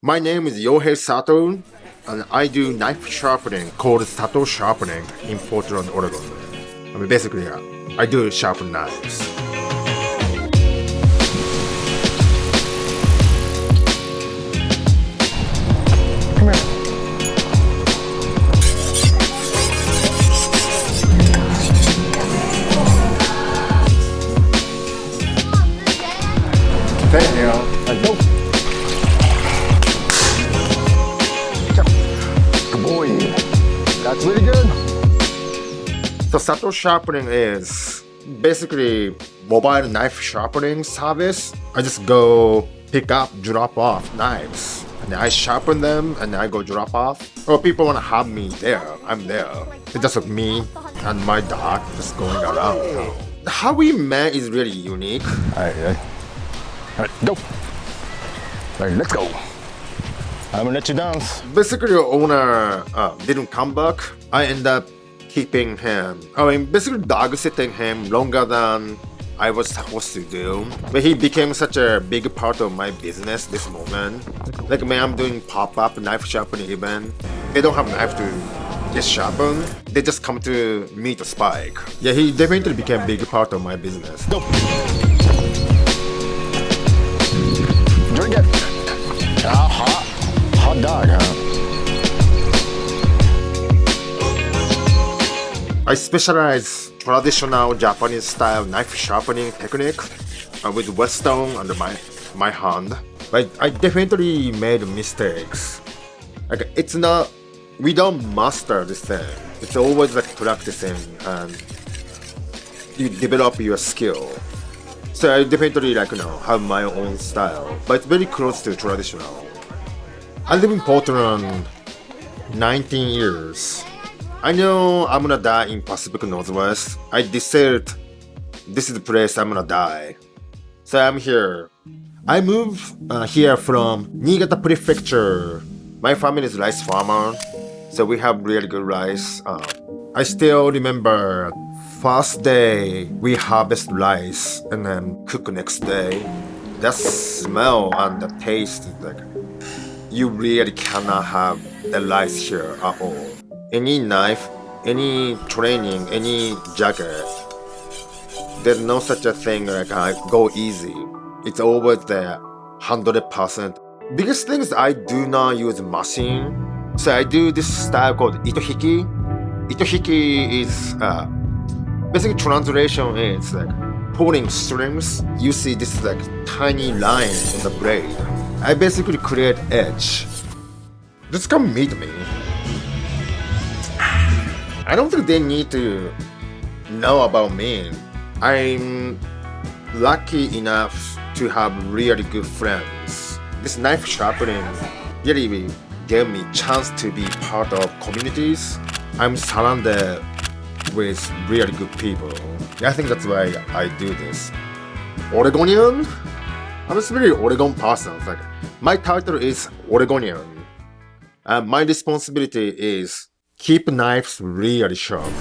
My name is Yohhei Sato, and I do knife sharpening called Sato Sharpening in Portland, Oregon. Basically, I do sharpen knives. Come here. Thank you. Go. Good boy. That's really good. So Sato Sharpening is basically mobile knife sharpening service. I just go pick up, drop off knives. And I sharpen them and I go drop off. Or people want to have me there, I'm there. It's just me and my dog just going around. How we met is really unique. All right, go. All right, let's go. I'm gonna let you dance. Basically, the owner didn't come back. I end up keeping him. Basically dog sitting him longer than I was supposed to do. But he became such a big part of my business this moment. Like when I'm doing pop-up knife sharpening event, they don't have knife to get sharpened. They just come to me to spike. Yeah, he definitely became a big part of my business. Go. Drink it. Hot dog, huh? I specialize traditional Japanese style knife sharpening technique with whetstone under my hand. But I definitely made mistakes. Like it's not, we don't master this thing. It's always like practicing and you develop your skill. So I definitely have my own style, but it's very close to traditional. I live in Portland 19 years. I know I'm gonna die in Pacific Northwest. I decided this is the place I'm gonna die. So I'm here. I moved here from Niigata Prefecture. My family is rice farmer, so we have really good rice. I still remember first day we harvest rice and then cook next day. That smell and the taste is like you really cannot have the rice here at all. Any knife, any training, any jacket, there's no such a thing like I go easy. It's always the 100%. Biggest thing is I do not use machine. So I do this style called itohiki. Itohiki is basically translation is like pulling strings. You see this like tiny line on the blade. I basically create edge. Just come meet me. I don't think they need to know about me. I'm lucky enough to have really good friends. This knife sharpening really gave me chance to be part of communities. I'm surrounded with really good people. I think that's why I do this. Oregonian? I'm a really Oregon person. Like, my title is Oregonian. And my responsibility is keep knives really sharp.